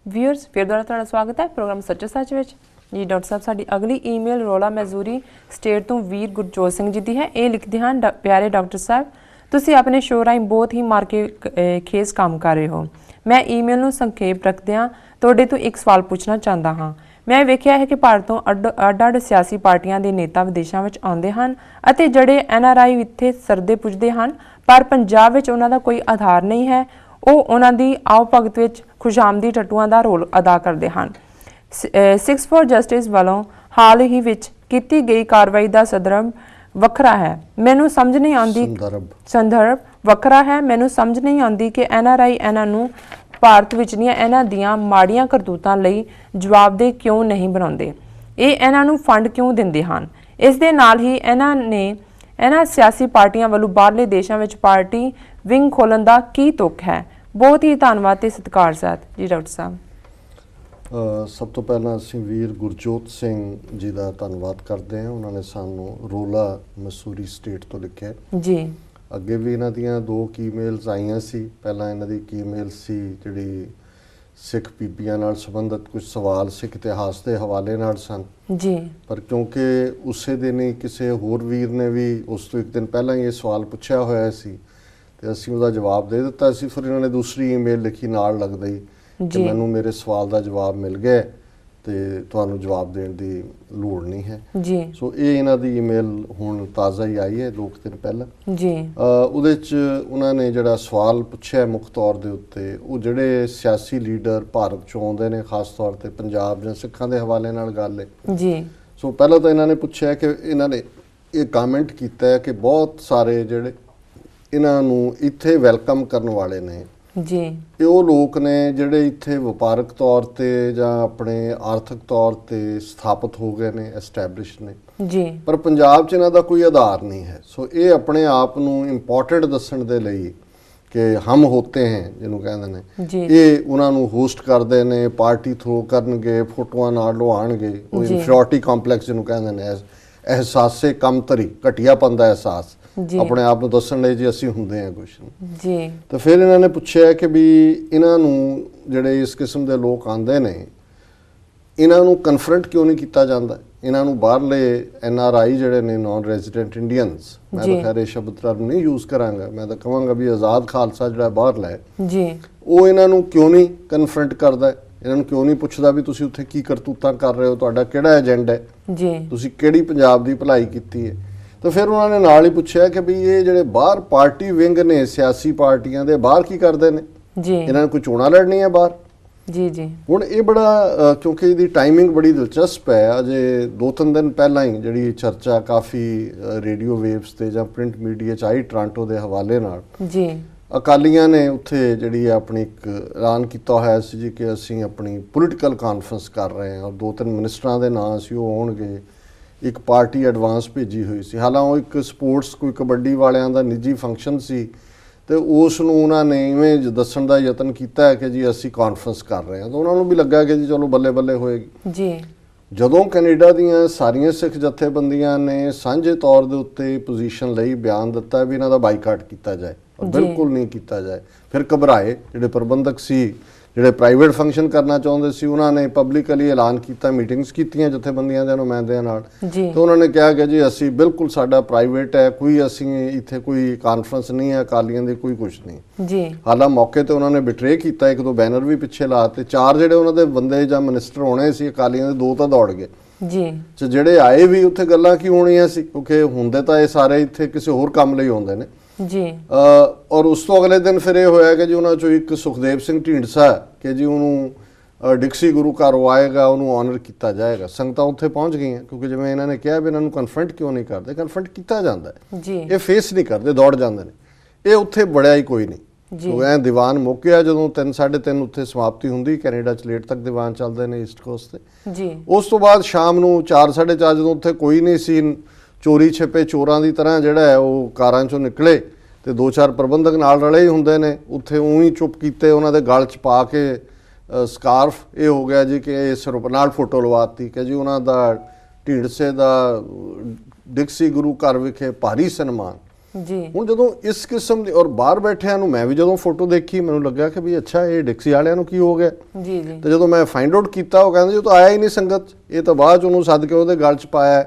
Viewers फिर दोबारा तुहाडा स्वागत है प्रोग्राम सच्चो सच विच जी। डॉक्टर साहब साडी अगली ईमेल रोला मैजूरी स्टेट तो वीर गुरजोत सिंह जी दी है। ये लिखते हैं प्यारे डॉक्टर साहब तुसी अपने शो राਹੀਂ बहुत ही मार के खेस काम कर रहे हो। मैं ईमेल ਨੂੰ ਸੰਖੇਪ ਰੱਖਦਿਆਂ ਤੁਹਾਡੇ ਤੋਂ ਇੱਕ ਸਵਾਲ ਪੁੱਛਣਾ ਚਾਹੁੰਦਾ ਹਾਂ। ਮੈਂ ਵੇਖਿਆ ਹੈ ਕਿ ਭਾਰਤ ਤੋਂ ਅੱਡ-ਅੱਡ ਸਿਆਸੀ ਪਾਰਟੀਆਂ ਦੇ ਨੇਤਾ ਵਿਦੇਸ਼ਾਂ ਵਿੱਚ ਆਉਂਦੇ ਹਨ ਅਤੇ ਜਿਹੜੇ NRI ਇੱਥੇ ਸਰਦੇ ਪੁੱਜਦੇ ਹਨ, ਪਰ ਪੰਜਾਬ ਵਿੱਚ ਉਹਨਾਂ ਦਾ ਕੋਈ ਆਧਾਰ ਨਹੀਂ ਹੈ। ਉਹ ਉਹਨਾਂ ਦੀ ਆਓ ਭਗਤ ਵਿੱਚ ਖੁਸ਼ਾਮਦੀ ਟੱਟੂਆਂ ਦਾ ਰੋਲ ਅਦਾ ਕਰਦੇ ਹਨ। 6 ਫॉर ਜਸਟਿਸ ਵੱਲੋਂ ਹਾਲ ਹੀ ਵਿੱਚ ਕੀਤੀ ਗਈ ਕਾਰਵਾਈ ਦਾ ਸੰਦਰਭ ਵੱਖਰਾ ਹੈ। ਮੈਨੂੰ ਸਮਝ ਨਹੀਂ ਆਉਂਦੀ ਸੰਦਰਭ ਵੱਖਰਾ ਹੈ। ਮੈਨੂੰ ਸਮਝ ਨਹੀਂ ਆਉਂਦੀ ਕਿ NRI ਇਹਨਾਂ ਨੂੰ ਭਾਰਤ ਵਿੱਚ ਇਹਨਾਂ ਦੀਆਂ ਮਾੜੀਆਂ ਕਰਤੂਤਾਂ ਲਈ ਜਵਾਬਦੇਹ ਕਿਉਂ ਨਹੀਂ ਬਣਾਉਂਦੇ। ਇਹ ਇਹਨਾਂ ਨੂੰ ਫੰਡ ਕਿਉਂ ਦਿੰਦੇ ਹਨ। ਇਸ ਦੇ ਨਾਲ ਹੀ ਇਹਨਾਂ ਸਿਆਸੀ ਪਾਰਟੀਆਂ ਵੱਲੋਂ ਬਾਹਰਲੇ ਦੇਸ਼ਾਂ ਵਿੱਚ ਪਾਰਟੀ ਵਿੰਗ ਖੋਲ੍ਹਣ ਦਾ ਕੀ ਤੁਕ ਹੈ। ਬਹੁਤ ਹੀ ਧੰਨਵਾਦ ਤੇ ਸਤਿਕਾਰ ਸਾਥ ਜੀ ਡਾਕਟਰ ਸਾਹਿਬ। ਸਭ ਤੋਂ ਪਹਿਲਾਂ ਅਸੀਂ ਵੀਰ ਗੁਰਜੋਤ ਸਿੰਘ ਜੀ ਦਾ ਧੰਨਵਾਦ ਕਰਦੇ ਹਾਂ। ਉਹਨਾਂ ਨੇ ਸਾਨੂੰ ਰੋਲਾ ਮਸੂਰੀ ਸਟੇਟ ਤੋਂ ਲਿਖਿਆ ਜੀ। ਅੱਗੇ ਵੀ ਇਹਨਾਂ ਦੀਆਂ 2 ਈਮੇਲਸ ਆਈਆਂ ਸੀ। ਪਹਿਲਾਂ ਇਹਨਾਂ ਦੀ ਇੱਕ ਈਮੇਲ ਸੀ ਜਿਹੜੀ ਸਿੱਖ ਬੀਬੀਆਂ ਨਾਲ ਸੰਬੰਧਿਤ ਕੁਝ ਸਵਾਲ ਸਿੱਖ ਇਤਿਹਾਸ ਦੇ ਹਵਾਲੇ ਨਾਲ ਸਨ ਜੀ, ਪਰ ਕਿਉਂਕਿ ਉਸੇ ਦਿਨ ਹੀ ਕਿਸੇ ਹੋਰ ਵੀਰ ਨੇ ਵੀ ਉਸ ਤੋਂ ਇੱਕ ਦਿਨ ਪਹਿਲਾਂ ਹੀ ਇਹ ਸਵਾਲ ਪੁੱਛਿਆ ਹੋਇਆ ਸੀ ਤੇ ਅਸੀਂ ਉਹਦਾ ਜਵਾਬ ਦੇ ਦਿੱਤਾ ਸੀ। ਫਿਰ ਇਹਨਾਂ ਨੇ ਦੂਸਰੀ ਈਮੇਲ ਲਿਖੀ ਨਾਲ ਲੱਗਦਾ ਹੀ ਕਿ ਮੈਨੂੰ ਮੇਰੇ ਸਵਾਲ ਦਾ ਜਵਾਬ ਮਿਲ ਗਿਆ ਤੇ ਤੁਹਾਨੂੰ ਜਵਾਬ ਦੇਣ ਦੀ ਲੋੜ ਨਹੀਂ ਹੈ ਜੀ। ਸੋ ਇਹ ਇਹਨਾਂ ਦੀ ਈਮੇਲ ਹੁਣ ਤਾਜ਼ਾ ਹੀ ਆਈ ਹੈ 2 ਦਿਨ ਪਹਿਲਾਂ ਜੀ। ਉਹਦੇ 'ਚ ਉਹਨਾਂ ਨੇ ਜਿਹੜਾ ਸਵਾਲ ਪੁੱਛਿਆ ਮੁੱਖ ਤੌਰ ਦੇ ਉੱਤੇ ਉਹ ਜਿਹੜੇ ਸਿਆਸੀ ਲੀਡਰ ਭਾਰਤ 'ਚੋਂ ਆਉਂਦੇ ਨੇ, ਖਾਸ ਤੌਰ ਤੇ ਪੰਜਾਬ ਜਾਂ ਸਿੱਖਾਂ ਦੇ ਹਵਾਲੇ ਨਾਲ ਗੱਲ ਹੈ ਜੀ। ਸੋ ਪਹਿਲਾਂ ਤਾਂ ਇਹਨਾਂ ਨੇ ਪੁੱਛਿਆ ਕਿ ਇਹਨਾਂ ਨੇ ਇਹ ਕਮੈਂਟ ਕੀਤਾ ਹੈ ਕਿ ਬਹੁਤ ਸਾਰੇ ਜਿਹੜੇ ਇਹਨਾਂ ਨੂੰ ਇੱਥੇ ਵੈਲਕਮ ਕਰਨ ਵਾਲੇ ਨੇ ਜੀ, ਇਹ ਉਹ ਲੋਕ ਨੇ ਜਿਹੜੇ ਇੱਥੇ ਵਪਾਰਕ ਤੌਰ ਤੇ ਜਾਂ ਆਪਣੇ ਆਰਥਿਕ ਤੌਰ ਤੇ ਸਥਾਪਿਤ ਹੋ ਗਏ ਨੇ, ਐਸਟੈਬਲਿਸ਼ ਨੇ ਜੀ, ਪਰ ਪੰਜਾਬ 'ਚ ਇਹਨਾਂ ਦਾ ਕੋਈ ਆਧਾਰ ਨਹੀਂ ਹੈ। ਸੋ ਇਹ ਆਪਣੇ ਆਪ ਨੂੰ ਇੰਪੋਰਟੈਂਟ ਦੱਸਣ ਦੇ ਲਈ ਕਿ ਹਮ ਹੋਤੇ ਹੈ ਜਿਹਨੂੰ ਕਹਿੰਦੇ ਨੇ, ਇਹ ਉਹਨਾਂ ਨੂੰ ਹੋਸਟ ਕਰਦੇ ਨੇ, ਪਾਰਟੀ ਥਰੋ ਕਰਨਗੇ, ਫੋਟੋਆਂ ਨਾਲ ਲੁਹਾਣਗੇ। ਉਹ ਇਨਫੀਰੀਅਰਿਟੀ ਕੰਪਲੈਕਸ ਜਿਹਨੂੰ ਕਹਿੰਦੇ ਨੇ, ਅਹਿਸਾਸੇ ਕਮਤਰੀ, ਘਟੀਆਪਨ ਦਾ ਅਹਿਸਾਸ ਆਪਣੇ ਆਪ ਨੂੰ ਦੱਸਣ ਲਈ ਜੀ ਅਸੀਂ ਹੁੰਦੇ ਹਾਂ ਕੁਛ ਜੀ। ਤਾਂ ਫਿਰ ਇਹਨਾਂ ਨੇ ਪੁੱਛਿਆ ਕਿ ਵੀ ਇਹਨਾਂ ਨੂੰ ਜਿਹੜੇ ਇਸ ਕਿਸਮ ਦੇ ਲੋਕ ਆਉਂਦੇ ਨੇ ਇਹਨਾਂ ਨੂੰ ਕਨਫਰੰਟ ਕਿਉਂ ਨਹੀਂ ਕੀਤਾ ਜਾਂਦਾ। ਇਹਨਾਂ ਨੂੰ ਬਾਹਰਲੇ NRI ਜਿਹੜੇ ਨੇ ਨਾਨ ਰੈਜ਼ੀਡੈਂਟ ਇੰਡੀਅਨਸ, ਮੈਂ ਤਾਂ ਖੈਰ ਇਹ ਸ਼ਬਦ ਨਹੀਂ ਯੂਜ਼ ਕਰਾਂਗਾ, ਮੈਂ ਤਾਂ ਕਹਾਂਗਾ ਵੀ ਆਜ਼ਾਦ ਖਾਲਸਾ ਜਿਹੜਾ ਬਾਹਰਲਾ ਹੈ ਜੀ, ਉਹ ਇਹਨਾਂ ਨੂੰ ਕਿਉਂ ਨਹੀਂ ਕਨਫਰੰਟ ਕਰਦਾ। ਇਹਨਾਂ ਨੂੰ ਕਿਉਂ ਨਹੀਂ ਪੁੱਛਦਾ ਵੀ ਤੁਸੀਂ ਉੱਥੇ ਕੀ ਕਰਤੂਤਾਂ ਕਰ ਰਹੇ ਹੋ, ਤੁਹਾਡਾ ਕਿਹੜਾ ਏਜੰਡਾ ਹੈ ਜੀ, ਤੁਸੀਂ ਕਿਹੜੀ ਪੰਜਾਬ ਦੀ ਭਲਾਈ ਕੀਤੀ ਹੈ। ਤਾਂ ਫਿਰ ਉਹਨਾਂ ਨੇ ਨਾਲ ਹੀ ਪੁੱਛਿਆ ਕਿ ਵੀ ਇਹ ਜਿਹੜੇ ਬਾਹਰ ਪਾਰਟੀ ਵਿੰਗ ਨੇ ਸਿਆਸੀ ਪਾਰਟੀਆਂ ਦੇ, ਬਾਹਰ ਕੀ ਕਰਦੇ ਨੇ ਜੀ, ਇਹਨਾਂ ਨੇ ਕੋਈ ਚੋਣਾਂ ਲੜਨੀ ਹੈ ਬਾਹਰ ਜੀ ਜੀ। ਹੁਣ ਇਹ ਬੜਾ ਕਿਉਂਕਿ ਇਹਦੀ ਟਾਈਮਿੰਗ ਬੜੀ ਦਿਲਚਸਪ ਹੈ। ਅਜੇ 2-3 ਦਿਨ ਪਹਿਲਾਂ ਹੀ ਜਿਹੜੀ ਚਰਚਾ ਕਾਫੀ ਰੇਡੀਓ ਵੇਵਸ ਤੇ ਜਾਂ ਪ੍ਰਿੰਟ ਮੀਡੀਆ 'ਚ ਆਈ ਟੋਰਾਂਟੋ ਦੇ ਹਵਾਲੇ ਨਾਲ ਜੀ, ਅਕਾਲੀਆਂ ਨੇ ਉੱਥੇ ਜਿਹੜੀ ਆਪਣੀ ਇੱਕ ਐਲਾਨ ਕੀਤਾ ਹੋਇਆ ਸੀ ਜੀ ਕਿ ਅਸੀਂ ਆਪਣੀ ਪੋਲੀਟੀਕਲ ਕਾਨਫਰੰਸ ਕਰ ਰਹੇ ਹਾਂ ਔਰ 2-3 ਮਿਨਿਸਟਰਾਂ ਦੇ ਨਾਂ ਸੀ ਉਹ ਆਉਣਗੇ। ਇੱਕ ਪਾਰਟੀ ਐਡਵਾਂਸ ਭੇਜੀ ਹੋਈ ਸੀ, ਹਾਲਾਂਕਿ ਉਹ ਇੱਕ ਸਪੋਰਟਸ ਕੋਈ ਕਬੱਡੀ ਵਾਲਿਆਂ ਦਾ ਨਿੱਜੀ ਫੰਕਸ਼ਨ ਸੀ ਤੇ ਉਸ ਨੂੰ ਉਹਨਾਂ ਨੇ ਇਵੇਂ ਦੱਸਣ ਦਾ ਯਤਨ ਕੀਤਾ ਹੈ ਕਿ ਜੀ ਅਸੀਂ ਕਾਨਫਰੰਸ ਕਰ ਰਹੇ ਹਾਂ। ਤਾਂ ਉਹਨਾਂ ਨੂੰ ਵੀ ਲੱਗਾ ਕਿ ਜੀ ਚਲੋ ਬੱਲੇ ਬੱਲੇ ਹੋਏਗੀ ਜੀ। ਜਦੋਂ ਕੈਨੇਡਾ ਦੀਆਂ ਸਾਰੀਆਂ ਸਿੱਖ ਜਥੇਬੰਦੀਆਂ ਨੇ ਸਾਂਝੇ ਤੌਰ ਦੇ ਉੱਤੇ ਪੋਜੀਸ਼ਨ ਲਈ ਬਿਆਨ ਦਿੱਤਾ ਵੀ ਇਹਨਾਂ ਦਾ ਬਾਈਕਾਟ ਕੀਤਾ ਜਾਏ ਔਰ ਬਿਲਕੁਲ ਨਹੀਂ ਕੀਤਾ ਜਾਏ, ਫਿਰ ਘਬਰਾਏ ਜਿਹੜੇ ਪ੍ਰਬੰਧਕ ਸੀ, ਜਿਹੜੇ ਪ੍ਰਾਈਵੇਟ ਫੰਕਸ਼ਨ ਕਰਨਾ ਚਾਹੁੰਦੇ ਸੀ, ਉਹਨਾਂ ਨੇ ਪਬਲਿਕਲੀ ਐਲਾਨ ਕੀਤਾ, ਮੀਟਿੰਗਸ ਕੀਤੀਆਂ ਜਥੇਬੰਦੀਆਂ ਦੇ ਨੁਮਾਇੰਦਿਆਂ ਨਾਲ ਤੇ ਉਹਨਾਂ ਨੇ ਕਿਹਾ ਕਿ ਜੀ ਅਸੀਂ ਬਿਲਕੁਲ ਸਾਡਾ ਪ੍ਰਾਈਵੇਟ ਹੈ, ਕੋਈ ਅਸੀਂ ਇੱਥੇ ਕੋਈ ਕਾਨਫਰੰਸ ਨਹੀਂ ਹੈ, ਅਕਾਲੀਆਂ ਦੀ ਕੋਈ ਕੁਛ ਨਹੀਂ ਜੀ। ਹਾਲਾਂਕਿ ਮੌਕੇ ਤੇ ਉਹਨਾਂ ਨੇ ਬਿਟਰੇ ਕੀਤਾ, 1-2 ਬੈਨਰ ਵੀ ਪਿੱਛੇ ਲਾਤੇ। 4 ਜਿਹੜੇ ਉਹਨਾਂ ਦੇ ਬੰਦੇ ਜਾਂ ਮਿਨਿਸਟਰ ਹੋਣੇ ਸੀ ਅਕਾਲੀਆਂ ਦੇ, 2 ਤਾਂ ਦੌੜ ਗਏ ਜੀ। ਜਿਹੜੇ ਆਏ ਵੀ ਉੱਥੇ ਗੱਲਾਂ ਕੀ ਹੋਣੀਆਂ ਸੀ ਕਿਉਂਕਿ ਹੁੰਦੇ ਤਾਂ ਇਹ ਸਾਰੇ ਇੱਥੇ ਕਿਸੇ ਹੋਰ ਕੰਮ ਲਈ ਆਉਂਦੇ ਨੇ ਜੀ। ਔਰ ਉਸ ਤੋਂ ਅਗਲੇ ਦਿਨ ਫਿਰ ਇਹ ਹੋਇਆ ਕਿ ਜੀ ਉਹਨਾਂ ਚੋਂ ਇੱਕ ਸੁਖਦੇਵ ਸਿੰਘ ਢੀਂਡਸਾ ਕਿ ਜੀ ਉਹਨੂੰ ਡਿਕਸੀ ਗੁਰੂ ਘਰ ਆਏਗਾ, ਉਹਨੂੰ ਆਨਰ ਕੀਤਾ ਜਾਏਗਾ। ਸੰਗਤਾਂ ਉੱਥੇ ਪਹੁੰਚ ਗਈਆਂ ਕਿਉਂਕਿ ਜਿਵੇਂ ਇਹਨਾਂ ਨੇ ਕਿਹਾ ਵੀ ਇਹਨਾਂ ਨੂੰ ਕਨਫਰੰਟ ਕਿਉਂ ਨਹੀਂ ਕਰਦੇ, ਕਨਫਰੰਟ ਕੀਤਾ ਜਾਂਦਾ ਹੈ, ਇਹ ਫੇਸ ਨਹੀਂ ਕਰਦੇ, ਦੌੜ ਜਾਂਦੇ ਨੇ। ਇਹ ਉੱਥੇ ਬੜਿਆ ਹੀ ਕੋਈ ਨਹੀਂ ਜੀ। ਐ ਦੀਵਾਨ ਮੁੱਕ ਗਿਆ ਜਦੋਂ 3-3:30 ਉੱਥੇ ਸਮਾਪਤੀ ਹੁੰਦੀ, ਕੈਨੇਡਾ 'ਚ ਲੇਟ ਤੱਕ ਦੀਵਾਨ ਚੱਲਦੇ ਨੇ ਈਸਟ ਕੋਸਟ ਤੇ ਜੀ। ਉਸ ਤੋਂ ਬਾਅਦ ਸ਼ਾਮ ਨੂੰ 4-4:30 ਜਦੋਂ ਉੱਥੇ ਕੋਈ ਨਹੀਂ ਸੀ, ਚੋਰੀ ਛਿਪੇ ਚੋਰਾਂ ਦੀ ਤਰ੍ਹਾਂ ਜਿਹੜਾ ਹੈ ਉਹ ਕਾਰਾਂ 'ਚੋਂ ਨਿਕਲੇ ਤੇ 2-4 ਪ੍ਰਬੰਧਕ ਨਾਲ ਰਲੇ ਹੀ ਹੁੰਦੇ ਨੇ ਉੱਥੇ, ਉਹੀ ਚੁੱਪ ਕੀਤੇ, ਉਹਨਾਂ ਦੇ ਗਲ 'ਚ ਪਾ ਕੇ ਸਕਾਰਫ ਇਹ ਹੋ ਗਿਆ ਜੀ ਕਿ ਇਸ ਨਾਲ ਫੋਟੋ ਲਵਾਤੀ ਕਿ ਜੀ ਉਹਨਾਂ ਦਾ ਢੀਂਡਸੇ ਦਾ ਡਿਕਸੀ ਗੁਰੂ ਘਰ ਵਿਖੇ ਭਾਰੀ ਸਨਮਾਨ ਜੀ ਹੁਣ ਜਦੋਂ ਇਸ ਕਿਸਮ ਦੀ, ਔਰ ਬਾਹਰ ਬੈਠਿਆਂ ਨੂੰ ਮੈਂ ਵੀ ਜਦੋਂ ਫੋਟੋ ਦੇਖੀ ਮੈਨੂੰ ਲੱਗਿਆ ਕਿ ਵੀ ਅੱਛਾ ਇਹ ਡਿਕਸੀ ਵਾਲਿਆਂ ਨੂੰ ਕੀ ਹੋ ਗਿਆ। ਜੀ ਜੀ ਤੇ ਜਦੋਂ ਮੈਂ ਫਾਈਂਡ ਆਊਟ ਕੀਤਾ ਉਹ ਕਹਿੰਦੇ ਜੀ ਤਾਂ ਆਇਆ ਹੀ ਨਹੀਂ ਸੰਗਤ 'ਚ, ਇਹ ਤਾਂ ਬਾਅਦ 'ਚ ਉਹਨੂੰ ਸੱਦ ਕੇ ਉਹਦੇ ਗਲ 'ਚ ਪਾਇਆ।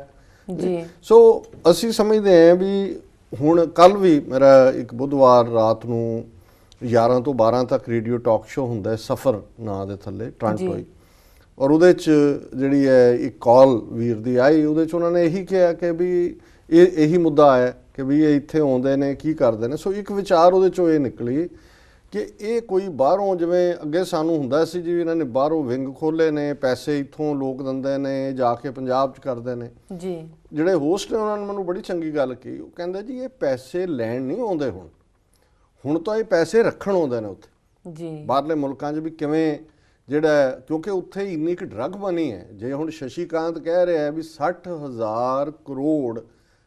ਜੀ ਸੋ ਅਸੀਂ ਸਮਝਦੇ ਹਾਂ ਵੀ ਹੁਣ ਕੱਲ ਵੀ ਮੇਰਾ ਇੱਕ ਬੁੱਧਵਾਰ ਰਾਤ ਨੂੰ 11 ਤੋਂ 12 ਤੱਕ ਰੇਡੀਓ ਟਾਕ ਸ਼ੋ ਹੁੰਦਾ ਹੈ ਸਫਰ ਨਾਂ ਦੇ ਥੱਲੇ ਟੋਰਾਂਟੋ ਹੀ, ਔਰ ਉਹਦੇ 'ਚ ਜਿਹੜੀ ਹੈ ਇੱਕ ਕਾਲ ਵੀਰ ਦੀ ਆਈ, ਉਹਦੇ 'ਚ ਉਹਨਾਂ ਨੇ ਇਹੀ ਕਿਹਾ ਕਿ ਵੀ ਇਹੀ ਮੁੱਦਾ ਆਇਆ ਕਿ ਵੀ ਇਹ ਇੱਥੇ ਆਉਂਦੇ ਨੇ ਕੀ ਕਰਦੇ ਨੇ। ਸੋ ਇੱਕ ਵਿਚਾਰ ਉਹਦੇ 'ਚੋਂ ਇਹ ਨਿਕਲੀ ਕਿ ਇਹ ਕੋਈ ਬਾਹਰੋਂ, ਜਿਵੇਂ ਅੱਗੇ ਸਾਨੂੰ ਹੁੰਦਾ ਸੀ ਜੀ ਇਹਨਾਂ ਨੇ ਬਾਹਰੋਂ ਵਿੰਗ ਖੋਲੇ ਨੇ, ਪੈਸੇ ਇੱਥੋਂ ਲੋਕ ਦਿੰਦੇ ਨੇ ਜਾ ਕੇ ਪੰਜਾਬ 'ਚ ਕਰਦੇ ਨੇ। ਜੀ ਜਿਹੜੇ ਹੋਸਟ ਨੇ ਉਹਨਾਂ ਨੇ ਮੈਨੂੰ ਬੜੀ ਚੰਗੀ ਗੱਲ ਕਹੀ, ਉਹ ਕਹਿੰਦੇ ਜੀ ਇਹ ਪੈਸੇ ਲੈਣ ਨਹੀਂ ਆਉਂਦੇ, ਹੁਣ ਤਾਂ ਇਹ ਪੈਸੇ ਰੱਖਣ ਆਉਂਦੇ ਨੇ ਉੱਥੇ ਜੀ ਬਾਹਰਲੇ ਮੁਲਕਾਂ 'ਚ ਵੀ ਕਿਵੇਂ ਜਿਹੜਾ, ਕਿਉਂਕਿ ਉੱਥੇ ਇੰਨੀ ਕੁ ਡਰੱਗ ਮਨੀ ਹੈ। ਜੇ ਹੁਣ ਸ਼ਸ਼ੀਕਾਂਤ ਕਹਿ ਰਿਹਾ ਵੀ 60,000 ਕਰੋੜ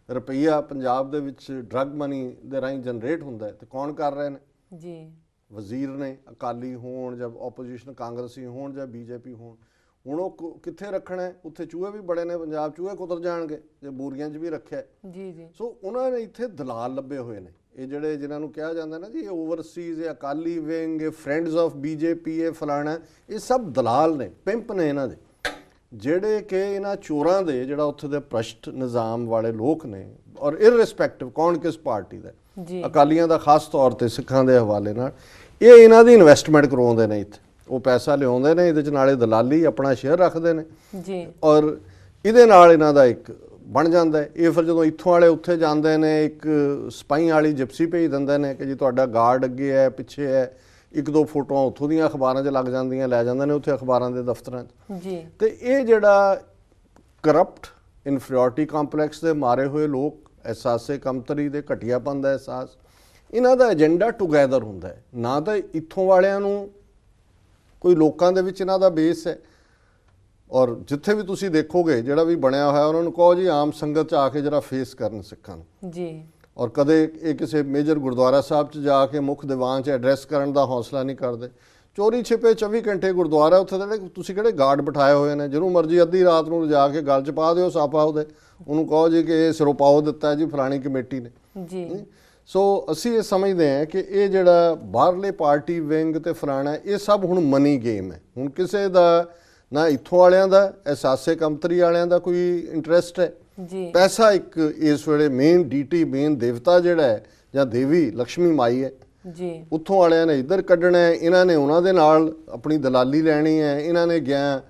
ਰੁਪਈਆ ਪੰਜਾਬ ਦੇ ਵਿੱਚ ਡਰੱਗ ਮਨੀ ਦੇ ਰਾਹੀਂ ਜਨਰੇਟ ਹੁੰਦਾ ਹੈ, ਤੇ ਕੌਣ ਕਰ ਰਹੇ ਨੇ? ਜੀ ਵਜ਼ੀਰ ਨੇ, ਅਕਾਲੀ ਹੋਣ ਜਾਂ ਆਪੋਜੀਸ਼ਨ ਕਾਂਗਰਸੀ ਹੋਣ ਜਾਂ ਬੀਜੇਪੀ ਹੋਣ। ਹੁਣ ਉਹ ਕਿੱਥੇ ਰੱਖਣਾ ਹੈ? ਉੱਥੇ ਚੂਹੇ ਵੀ ਬੜੇ ਨੇ, ਪੰਜਾਬ ਚੂਹੇ ਕੁਤਰ ਜਾਣਗੇ ਜੇ ਬੂਰੀਆਂ 'ਚ ਵੀ ਰੱਖਿਆ। ਜੀ ਜੀ ਸੋ ਉਹਨਾਂ ਨੇ ਇੱਥੇ ਦਲਾਲ ਲੱਭੇ ਹੋਏ ਨੇ, ਇਹ ਜਿਹੜੇ ਜਿਨ੍ਹਾਂ ਨੂੰ ਕਿਹਾ ਜਾਂਦਾ ਨਾ ਜੀ ਇਹ ਓਵਰਸੀਜ਼, ਇਹ ਅਕਾਲੀ ਵਿੰਗ, ਇਹ ਫਰੈਂਡਸ ਆਫ ਬੀਜੇਪੀ, ਇਹ ਫਲਾਣਾ, ਇਹ ਸਭ ਦਲਾਲ ਨੇ, ਪਿੰਪ ਨੇ ਇਹਨਾਂ ਦੇ, ਜਿਹੜੇ ਕਿ ਇਹਨਾਂ ਚੋਰਾਂ ਦੇ, ਜਿਹੜਾ ਉੱਥੇ ਦੇ ਭ੍ਰਸ਼ਟ ਨਿਜ਼ਾਮ ਵਾਲੇ ਲੋਕ ਨੇ, ਔਰ ਇਰਰਿਸਪੈਕਟਿਵ ਕੌਣ ਕਿਸ ਪਾਰਟੀ ਦਾ, ਅਕਾਲੀਆਂ ਦਾ ਖਾਸ ਤੌਰ ਤੇ ਸਿੱਖਾਂ ਦੇ ਹਵਾਲੇ ਨਾਲ, ਇਹ ਇਹਨਾਂ ਦੀ ਇਨਵੈਸਟਮੈਂਟ ਕਰਵਾਉਂਦੇ ਨੇ ਇੱਥੇ, ਉਹ ਪੈਸਾ ਲਿਆਉਂਦੇ ਨੇ, ਇਹਦੇ 'ਚ ਨਾਲੇ ਦਲਾਲੀ ਆਪਣਾ ਸ਼ੇਅਰ ਰੱਖਦੇ ਨੇ ਜੀ, ਔਰ ਇਹਦੇ ਨਾਲ ਇਹਨਾਂ ਦਾ ਇੱਕ ਬਣ ਜਾਂਦਾ ਹੈ। ਇਹ ਫਿਰ ਜਦੋਂ ਇੱਥੋਂ ਵਾਲੇ ਉੱਥੇ ਜਾਂਦੇ ਨੇ, ਇੱਕ ਸਪਾਈ ਵਾਲੀ ਜਿਪਸੀ ਭੇਜ ਦਿੰਦੇ ਨੇ ਕਿ ਜੀ ਤੁਹਾਡਾ ਗਾਰਡ ਅੱਗੇ ਹੈ, ਪਿੱਛੇ ਹੈ, ਇੱਕ ਦੋ ਫੋਟੋਆਂ ਉੱਥੋਂ ਦੀਆਂ ਅਖਬਾਰਾਂ 'ਚ ਲੱਗ ਜਾਂਦੀਆਂ, ਲੈ ਜਾਂਦੇ ਨੇ ਉੱਥੇ ਅਖਬਾਰਾਂ ਦੇ ਦਫ਼ਤਰਾਂ 'ਚ ਜੀ। ਤੇ ਇਹ ਜਿਹੜਾ ਕਰਪਟ ਇਨਫੀਰੀਅਰਿਟੀ ਕੰਪਲੈਕਸ ਦੇ ਮਾਰੇ ਹੋਏ ਲੋਕ, ਅਹਿਸਾਸੇ ਕਮਤਰੀ ਦੇ, ਘਟੀਆਪਨ ਦਾ ਅਹਿਸਾਸ, ਇਹਨਾਂ ਦਾ ਏਜੰਡਾ ਟੁਗੈਦਰ ਹੁੰਦਾ ਹੈ। ਨਾ ਤਾਂ ਇੱਥੋਂ ਵਾਲਿਆਂ ਨੂੰ ਕੋਈ ਲੋਕਾਂ ਦੇ ਵਿੱਚ ਇਹਨਾਂ ਦਾ ਬੇਸ ਹੈ, ਔਰ ਜਿੱਥੇ ਵੀ ਤੁਸੀਂ ਦੇਖੋਗੇ ਜਿਹੜਾ ਵੀ ਬਣਿਆ ਹੋਇਆ ਉਹਨਾਂ ਨੂੰ ਕਹੋ ਜੀ ਆਮ ਸੰਗਤ 'ਚ ਆ ਕੇ ਜਿਹੜਾ ਫੇਸ ਕਰਨ ਸਿੱਖਾਂ ਨੂੰ ਜੀ। ਔਰ ਕਦੇ ਇਹ ਕਿਸੇ ਮੇਜਰ ਗੁਰਦੁਆਰਾ ਸਾਹਿਬ 'ਚ ਜਾ ਕੇ ਮੁੱਖ ਦੀਵਾਨ 'ਚ ਐਡਰੈਸ ਕਰਨ ਦਾ ਹੌਸਲਾ ਨਹੀਂ ਕਰਦੇ। ਚੋਰੀ ਛਿਪੇ 24 ਘੰਟੇ ਗੁਰਦੁਆਰਾ ਉੱਥੇ ਦੇ ਤੁਸੀਂ ਕਿਹੜੇ ਗਾਰਡ ਬਿਠਾਏ ਹੋਏ ਨੇ, ਜਿਹਨੂੰ ਮਰਜ਼ੀ ਅੱਧੀ ਰਾਤ ਨੂੰ ਜਾ ਕੇ ਗਲ 'ਚ ਪਾ ਦਿਓ ਸਾਪਾ ਉਹਦੇ, ਉਹਨੂੰ ਕਹੋ ਜੀ ਕਿ ਇਹ ਸਿਰੋਪਾਓ ਦਿੱਤਾ ਜੀ ਫਲਾਣੀ ਕਮੇਟੀ ਨੇ ਜੀ। ਸੋ ਅਸੀਂ ਇਹ ਸਮਝਦੇ ਹਾਂ ਕਿ ਇਹ ਜਿਹੜਾ ਬਾਹਰਲੇ ਪਾਰਟੀ ਵਿੰਗ ਤੇ ਫਲਾਣਾ, ਇਹ ਸਭ ਹੁਣ ਮਨੀ ਗੇਮ ਹੈ। ਹੁਣ ਕਿਸੇ ਦਾ ਨਾ ਇੱਥੋਂ ਵਾਲਿਆਂ ਦਾ, ਅਹਿਸਾਸੇ ਕਮਤਰੀ ਵਾਲਿਆਂ ਦਾ ਕੋਈ ਇੰਟਰਸਟ ਹੈ ਜੀ। ਪੈਸਾ ਇੱਕ ਇਸ ਵੇਲੇ ਮੇਨ ਡੀਟੀ, ਮੇਨ ਦੇਵਤਾ ਜਿਹੜਾ ਹੈ ਜਾਂ ਦੇਵੀ ਲక్ష్ਮੀ ਮਾਈ ਹੈ ਜੀ, ਉੱਥੋਂ ਵਾਲਿਆਂ ਨੇ ਇੱਧਰ ਕੱਢਣਾ ਹੈ, ਇਹਨਾਂ ਨੇ ਉਹਨਾਂ ਦੇ ਨਾਲ ਆਪਣੀ ਦਲਾਲੀ ਲੈਣੀ ਹੈ, ਇਹਨਾਂ ਨੇ ਗਿਆ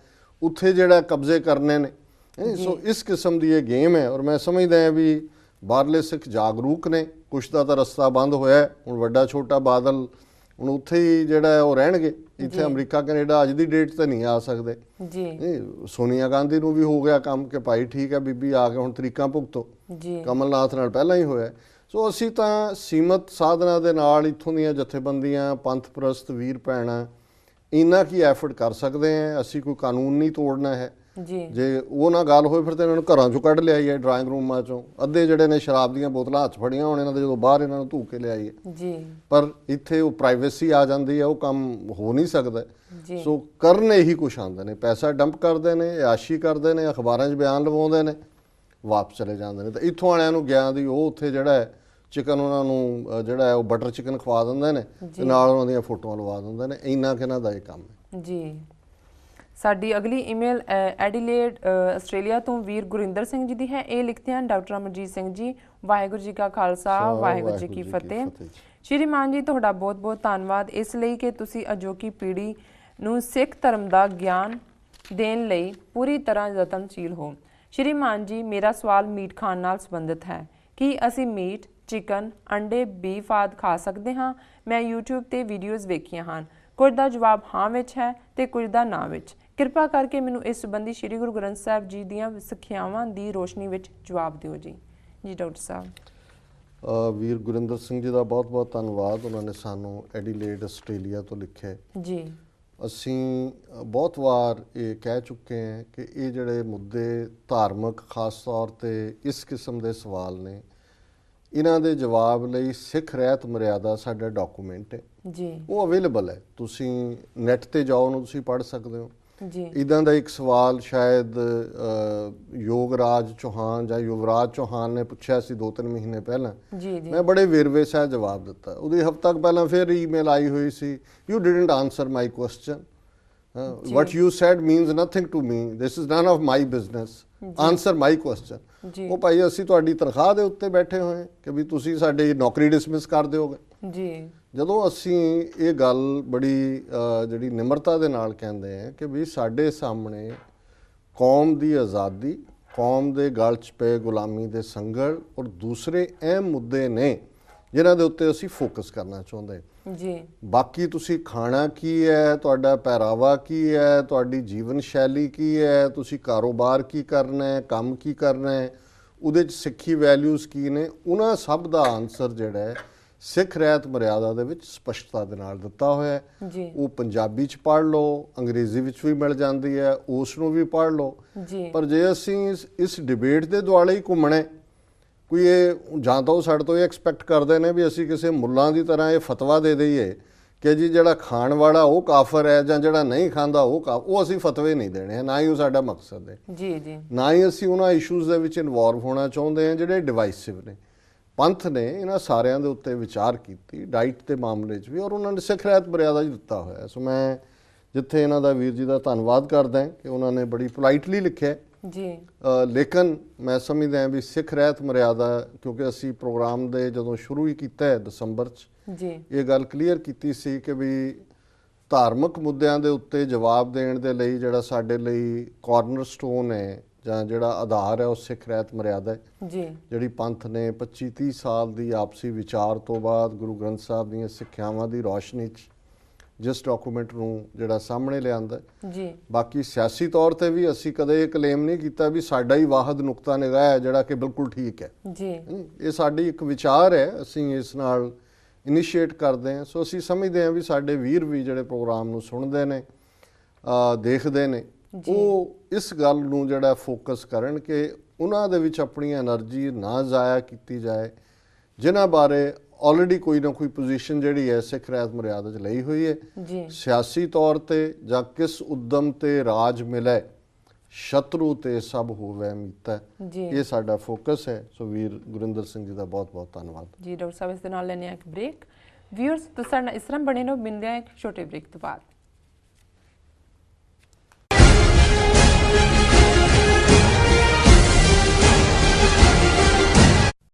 ਉੱਥੇ ਜਿਹੜਾ ਕਬਜ਼ੇ ਕਰਨੇ ਨੇ। ਸੋ ਇਸ ਕਿਸਮ ਦੀ ਇਹ ਗੇਮ ਹੈ, ਔਰ ਮੈਂ ਸਮਝਦਾ ਹਾਂ ਵੀ ਬਾਹਰਲੇ ਸਿੱਖ ਜਾਗਰੂਕ ਨੇ, ਕੁਛ ਦਾ ਤਾਂ ਰਸਤਾ ਬੰਦ ਹੋਇਆ, ਹੁਣ ਵੱਡਾ ਛੋਟਾ ਬਾਦਲ ਹੁਣ ਉੱਥੇ ਹੀ ਜਿਹੜਾ ਉਹ ਰਹਿਣਗੇ, ਇੱਥੇ ਅਮਰੀਕਾ ਕੈਨੇਡਾ ਅੱਜ ਦੀ ਡੇਟ ਤੇ ਨਹੀਂ ਆ ਸਕਦੇ ਜੀ। ਸੋਨੀਆ ਗਾਂਧੀ ਨੂੰ ਵੀ ਹੋ ਗਿਆ ਕੰਮ ਕਿ ਭਾਈ ਠੀਕ ਹੈ ਬੀਬੀ ਆ ਕੇ ਹੁਣ ਤਰੀਕਾਂ ਭੁਗਤੋ ਜੀ। ਕਮਲਨਾਥ ਨਾਲ ਪਹਿਲਾਂ ਹੀ ਹੋਇਆ। ਸੋ ਅਸੀਂ ਤਾਂ ਸੀਮਤ ਸਾਧਨਾਂ ਦੇ ਨਾਲ ਇੱਥੋਂ ਦੀਆਂ ਜਥੇਬੰਦੀਆਂ, ਪੰਥ ਪ੍ਰਸਤ ਵੀਰ ਭੈਣਾਂ ਇੰਨਾ ਕੀ ਐਫਰਟ ਕਰ ਸਕਦੇ ਹਾਂ। ਅਸੀਂ ਕੋਈ ਕਾਨੂੰਨ ਨਹੀਂ ਤੋੜਨਾ ਹੈ ਜੀ। ਜੇ ਉਹ ਨਾ ਗੱਲ ਹੋਏ ਫਿਰ ਤਾਂ ਇਹਨਾਂ ਨੂੰ ਘਰਾਂ ਚੋਂ ਕੱਢ ਲਿਆਈ ਹੈ, ਡਰਾਇੰਗ ਰੂਮਾਂ ਚੋਂ ਅੱਧੇ ਜਿਹੜੇ ਨੇ ਸ਼ਰਾਬ ਦੀਆਂ ਬੋਤਲਾਂ ਹੱਥ ਫੜੀਆਂ ਹੋਣ ਇਹਨਾਂ ਦੇ, ਜਦੋਂ ਬਾਹਰ ਇਹਨਾਂ ਨੂੰ ਧੂ ਕੇ ਲਿਆਈ ਹੈ ਜੀ। ਪਰ ਇੱਥੇ ਉਹ ਪ੍ਰਾਈਵੇਸੀ ਆ ਜਾਂਦੀ ਹੈ, ਉਹ ਕੰਮ ਹੋ ਨਹੀਂ ਸਕਦਾ। ਜੀ। ਸੋ ਕਰਨ ਇਹੀ ਕੁਛ ਆਉਂਦੇ ਨੇ, ਪੈਸਾ ਡੰਪ ਕਰਦੇ ਨੇ, ਆਸ਼ੀ ਕਰਦੇ ਨੇ, ਅਖਬਾਰਾਂ 'ਚ ਬਿਆਨ ਲਵਾਉਂਦੇ ਨੇ, ਵਾਪਸ ਚਲੇ ਜਾਂਦੇ ਨੇ। ਤਾਂ ਇੱਥੋਂ ਵਾਲਿਆਂ ਨੂੰ ਗਿਆ ਦੀ ਉਹ ਉੱਥੇ ਜਿਹੜਾ ਹੈ ਚਿਕਨ ਉਹਨਾਂ ਨੂੰ ਜਿਹੜਾ ਹੈ ਉਹ ਬਟਰ ਚਿਕਨ ਖਵਾ ਦਿੰਦੇ ਨੇ ਤੇ ਨਾਲ ਉਹਨਾਂ ਦੀਆਂ ਫੋਟੋਆਂ ਲਵਾ ਦਿੰਦੇ ਨੇ। ਇੰਨਾ ਕਿ ਇਹਨਾਂ ਦਾ ਇਹ ਕੰਮ ਹੈ ਜੀ। ਸਾਡੀ ਅਗਲੀ ਈਮੇਲ ਐਡੀਲੇਡ ਆਸਟ੍ਰੇਲੀਆ ਤੋਂ ਵੀਰ ਗੁਰਿੰਦਰ ਸਿੰਘ ਜੀ ਦੀ ਹੈ। ਇਹ ਲਿਖਦੇ ਹਨ, ਡਾਕਟਰ ਅਮਰਜੀਤ ਸਿੰਘ ਜੀ, ਵਾਹਿਗੁਰੂ ਜੀ ਕਾ ਖਾਲਸਾ, ਵਾਹਿਗੁਰੂ ਜੀ ਕੀ ਫਤਿਹ। ਸ਼੍ਰੀਮਾਨ ਜੀ, ਤੁਹਾਡਾ ਬਹੁਤ ਬਹੁਤ ਧੰਨਵਾਦ ਇਸ ਲਈ ਕਿ ਤੁਸੀਂ ਅਜੋਕੀ ਪੀੜ੍ਹੀ ਨੂੰ ਸਿੱਖ ਧਰਮ ਦਾ ਗਿਆਨ ਦੇਣ ਲਈ ਪੂਰੀ ਤਰ੍ਹਾਂ ਯਤਨਸ਼ੀਲ ਹੋ। ਸ਼੍ਰੀਮਾਨ ਜੀ, ਮੇਰਾ ਸਵਾਲ ਮੀਟ ਖਾਣ ਨਾਲ ਸੰਬੰਧਿਤ ਹੈ। ਕੀ ਅਸੀਂ ਮੀਟ, ਚਿਕਨ, ਅੰਡੇ, ਬੀਫ ਆਦਿ ਖਾ ਸਕਦੇ ਹਾਂ? ਮੈਂ YouTube ਤੇ ਵੀਡੀਓਜ਼ ਵੇਖੀਆਂ ਹਨ, ਕੁਝ ਦਾ ਜਵਾਬ ਹਾਂ ਵਿੱਚ ਹੈ ਤੇ ਕੁਝ ਦਾ ਨਾ ਵਿੱਚ। ਕਿਰਪਾ ਕਰਕੇ ਮੈਨੂੰ ਇਸ ਸੰਬੰਧੀ ਸ੍ਰੀ ਗੁਰੂ ਗ੍ਰੰਥ ਸਾਹਿਬ ਜੀ ਦੀਆਂ ਸਿੱਖਿਆਵਾਂ ਦੀ ਰੋਸ਼ਨੀ ਵਿੱਚ ਜਵਾਬ ਦਿਓ ਜੀ। ਜੀ ਡਾਕਟਰ ਸਾਹਿਬ। ਵੀਰ ਗੁਰਿੰਦਰ ਸਿੰਘ ਜੀ ਦਾ ਬਹੁਤ ਬਹੁਤ ਧੰਨਵਾਦ, ਉਹਨਾਂ ਨੇ ਸਾਨੂੰ ਐਡੀਲੇਡ ਆਸਟ੍ਰੇਲੀਆ ਤੋਂ ਲਿਖਿਆ ਜੀ। ਅਸੀਂ ਬਹੁਤ ਵਾਰ ਇਹ ਕਹਿ ਚੁੱਕੇ ਹਾਂ ਕਿ ਇਹ ਜਿਹੜੇ ਮੁੱਦੇ ਧਾਰਮਿਕ ਖਾਸ ਤੌਰ ਤੇ ਇਸ ਕਿਸਮ ਦੇ ਸਵਾਲ ਨੇ, ਇਹਨਾਂ ਦੇ ਜਵਾਬ ਲਈ ਸਿੱਖ ਰਹਿਤ ਮਰਿਆਦਾ ਸਾਡਾ ਡਾਕੂਮੈਂਟ ਹੈ ਜੀ, ਉਹ ਅਵੇਲੇਬਲ ਹੈ। ਤੁਸੀਂ ਨੈਟ ਤੇ ਜਾਓ, ਉਹਨੂੰ ਤੁਸੀਂ ਪੜ੍ਹ ਸਕਦੇ ਹੋ। ਜੀ ਇਦਾਂ ਦਾ ਇੱਕ ਸਵਾਲ ਸ਼ਾਇਦ ਯੋਗਰਾਜ ਚੌਹਾਨ ਜਾਂ ਯੁਵਰਾਜ ਚੌਹਾਨ ਨੇ ਪੁੱਛਿਆ ਸੀ 2-3 ਮਹੀਨੇ ਪਹਿਲਾਂ। ਜੀ ਜੀ ਮੈਂ ਬੜੇ ਵੇਰਵੇ ਸਹਿ ਜਵਾਬ ਦਿੱਤਾ। ਉਹਦੀ ਹਫ਼ਤਾ ਕੁ ਪਹਿਲਾਂ ਫਿਰ ਈਮੇਲ ਆਈ ਹੋਈ ਸੀ, you didn't answer my question, what you said means nothing to me, this is none of my business, answer my question। ਜੀ ਉਹ ਭਾਈ ਅਸੀਂ ਤੁਹਾਡੀ ਤਨਖਾਹ ਦੇ ਉੱਤੇ ਬੈਠੇ ਹੋਏ ਹਾਂ ਕਿ ਵੀ ਤੁਸੀਂ ਸਾਡੀ ਨੌਕਰੀ ਡਿਸਮਿਸ ਕਰ ਦਿਓਗੇ। ਜੀ ਜਦੋਂ ਅਸੀਂ ਇਹ ਗੱਲ ਬੜੀ ਜਿਹੜੀ ਨਿਮਰਤਾ ਦੇ ਨਾਲ ਕਹਿੰਦੇ ਹਾਂ ਕਿ ਵੀ ਸਾਡੇ ਸਾਹਮਣੇ ਕੌਮ ਦੀ ਆਜ਼ਾਦੀ, ਕੌਮ ਦੇ ਗਲ 'ਚ ਪਏ ਗੁਲਾਮੀ ਦੇ ਸੰਗਲ ਔਰ ਦੂਸਰੇ ਅਹਿਮ ਮੁੱਦੇ ਨੇ ਜਿਨ੍ਹਾਂ ਦੇ ਉੱਤੇ ਅਸੀਂ ਫੋਕਸ ਕਰਨਾ ਚਾਹੁੰਦੇ। ਜੀ ਬਾਕੀ ਤੁਸੀਂ ਖਾਣਾ ਕੀ ਹੈ, ਤੁਹਾਡਾ ਪਹਿਰਾਵਾ ਕੀ ਹੈ, ਤੁਹਾਡੀ ਜੀਵਨ ਸ਼ੈਲੀ ਕੀ ਹੈ, ਤੁਸੀਂ ਕਾਰੋਬਾਰ ਕੀ ਕਰਨਾ ਹੈ, ਕੰਮ ਕੀ ਕਰਨਾ ਹੈ, ਉਹਦੇ 'ਚ ਸਿੱਖੀ ਵੈਲਿਊਜ਼ ਕੀ ਨੇ, ਉਹਨਾਂ ਸਭ ਦਾ ਆਨਸਰ ਜਿਹੜਾ ਹੈ ਸਿੱਖ ਰਹਿਤ ਮਰਿਆਦਾ ਦੇ ਵਿੱਚ ਸਪਸ਼ਟਤਾ ਦੇ ਨਾਲ ਦਿੱਤਾ ਹੋਇਆ ਹੈ। ਜੀ ਉਹ ਪੰਜਾਬੀ 'ਚ ਪੜ੍ਹ ਲਓ, ਅੰਗਰੇਜ਼ੀ ਵਿੱਚ ਵੀ ਮਿਲ ਜਾਂਦੀ ਹੈ, ਉਸ ਨੂੰ ਵੀ ਪੜ੍ਹ ਲਓ। ਜੀ ਪਰ ਜੇ ਅਸੀਂ ਇਸ ਡਿਬੇਟ ਦੇ ਦੁਆਲੇ ਹੀ ਘੁੰਮਣਾ, ਕੋਈ ਇਹ ਜਾਂ ਤਾਂ ਉਹ ਸਾਡੇ ਤੋਂ ਇਹ ਐਕਸਪੈਕਟ ਕਰਦੇ ਨੇ ਵੀ ਅਸੀਂ ਕਿਸੇ ਮੁੱਲਾਂ ਦੀ ਤਰ੍ਹਾਂ ਇਹ ਫਤਵਾ ਦੇ ਦਈਏ ਕਿ ਜੀ ਜਿਹੜਾ ਖਾਣ ਵਾਲਾ ਉਹ ਕਾਫਰ ਹੈ ਜਾਂ ਜਿਹੜਾ ਨਹੀਂ ਖਾਂਦਾ ਉਹ ਅਸੀਂ ਫਤਵੇ ਨਹੀਂ ਦੇਣੇ, ਨਾ ਹੀ ਉਹ ਸਾਡਾ ਮਕਸਦ ਹੈ। ਜੀ ਜੀ ਨਾ ਹੀ ਅਸੀਂ ਉਹਨਾਂ ਇਸ਼ੂਜ਼ ਦੇ ਵਿੱਚ ਇਨਵੋਲਵ ਹੋਣਾ ਚਾਹੁੰਦੇ ਹਾਂ ਜਿਹੜੇ ਡਿਵਾਈਸਿਵ ਨੇ। ਪੰਥ ਨੇ ਇਹਨਾਂ ਸਾਰਿਆਂ ਦੇ ਉੱਤੇ ਵਿਚਾਰ ਕੀਤੀ, ਡਾਈਟ ਦੇ ਮਾਮਲੇ 'ਚ ਵੀ, ਔਰ ਉਹਨਾਂ ਨੇ ਸਿੱਖ ਰਹਿਤ ਮਰਿਆਦਾ 'ਚ ਦਿੱਤਾ ਹੋਇਆ। ਸੋ ਮੈਂ ਜਿੱਥੇ ਇਹਨਾਂ ਦਾ ਵੀਰ ਜੀ ਦਾ ਧੰਨਵਾਦ ਕਰਦਾ ਕਿ ਉਹਨਾਂ ਨੇ ਬੜੀ ਪੋਲਾਈਟਲੀ ਲਿਖਿਆ। ਜੀ ਲੇਕਿਨ ਮੈਂ ਸਮਝਦਾ ਹਾਂ ਵੀ ਸਿੱਖ ਰਹਿਤ ਮਰਿਆਦਾ, ਕਿਉਂਕਿ ਅਸੀਂ ਪ੍ਰੋਗਰਾਮ ਦੇ ਜਦੋਂ ਸ਼ੁਰੂ ਹੀ ਕੀਤਾ ਹੈ ਦਸੰਬਰ 'ਚ, ਜੀ ਇਹ ਗੱਲ ਕਲੀਅਰ ਕੀਤੀ ਸੀ ਕਿ ਵੀ ਧਾਰਮਿਕ ਮੁੱਦਿਆਂ ਦੇ ਉੱਤੇ ਜਵਾਬ ਦੇਣ ਦੇ ਲਈ ਜਿਹੜਾ ਸਾਡੇ ਲਈ ਕਾਰਨਰ ਸਟੋਨ ਹੈ ਜਾਂ ਜਿਹੜਾ ਆਧਾਰ ਹੈ ਉਹ ਸਿੱਖ ਰਹਿਤ ਮਰਿਆਦਾ ਹੈ। ਜੀ ਜਿਹੜੀ ਪੰਥ ਨੇ 25-30 ਸਾਲ ਦੀ ਆਪਸੀ ਵਿਚਾਰ ਤੋਂ ਬਾਅਦ ਗੁਰੂ ਗ੍ਰੰਥ ਸਾਹਿਬ ਦੀਆਂ ਸਿੱਖਿਆਵਾਂ ਦੀ ਰੌਸ਼ਨੀ 'ਚ ਜਿਸ ਡਾਕੂਮੈਂਟ ਨੂੰ ਜਿਹੜਾ ਸਾਹਮਣੇ ਲਿਆਂਦਾ। ਜੀ ਬਾਕੀ ਸਿਆਸੀ ਤੌਰ ਤੇ ਵੀ ਅਸੀਂ ਕਦੇ ਇਹ ਕਲੇਮ ਨਹੀਂ ਕੀਤਾ ਵੀ ਸਾਡਾ ਹੀ ਵਾਹਦ ਨੁਕਤਾ ਨਿਗਾਹ ਹੈ ਜਿਹੜਾ ਕਿ ਬਿਲਕੁਲ ਠੀਕ ਹੈ। ਜੀ ਇਹ ਸਾਡੀ ਇੱਕ ਵਿਚਾਰ ਹੈ, ਅਸੀਂ ਇਸ ਨਾਲ ਇਨੀਸ਼ੀਏਟ ਕਰਦੇ ਹਾਂ। ਸੋ ਅਸੀਂ ਸਮਝਦੇ ਹਾਂ ਵੀ ਸਾਡੇ ਵੀਰ ਵੀ ਜਿਹੜੇ ਪ੍ਰੋਗਰਾਮ ਨੂੰ ਸੁਣਦੇ ਨੇ, ਦੇਖਦੇ ਨੇ, ਉਹ ਇਸ ਗੱਲ ਨੂੰ ਜਿਹੜਾ ਫੋਕਸ ਕਰਨ ਕਿ ਉਹਨਾਂ ਦੇ ਵਿੱਚ ਆਪਣੀ એનર્ਜੀ ਨਾ ਜ਼ਾਇਆ ਕੀਤੀ ਜਾਏ, ਜਿਨ੍ਹਾਂ ਬਾਰੇ ਆਲਰੇਡੀ ਕੋਈ ਨਾ ਕੋਈ ਪੋਜੀਸ਼ਨ ਜਿਹੜੀ ਹੈ ਸਿੱਖ ਰਹਿਤ ਮਰਿਆਦਾ 'ਚ ਲਈ ਹੋਈ ਹੈ। ਜੀ ਸਿਆਸੀ ਤੌਰ ਤੇ ਜਾਂ ਕਿਸ ਉਦਮ ਤੇ ਰਾਜ ਮਿਲੇ, ਸ਼ਤਰੂ ਤੇ ਸਭ ਹੋਵੇ ਮੀਤਾ, ਜੀ ਇਹ ਸਾਡਾ ਫੋਕਸ ਹੈ। ਸੋ ਵੀਰ ਗੁਰਿੰਦਰ ਸਿੰਘ ਜੀ ਦਾ ਬਹੁਤ ਬਹੁਤ ਧੰਨਵਾਦ। ਜੀ ਡਾਕਟਰ ਸਾਹਿਬ, ਇਸ ਦੇ ਨਾਲ ਲੈਣੇ ਆ ਇੱਕ ਬ੍ਰੇਕ। ਵਿਊਅਰਸ ਤੁਸੀਂ ਸਾਡੇ ਨਾਲ ਇਸ ਤਰ੍ਹਾਂ ਬਣੇ ਰਹੋ, ਮਿਲਦੇ ਆ ਇੱਕ ਛੋਟੇ ਬ੍ਰੇਕ ਤੋਂ ਬਾਅਦ।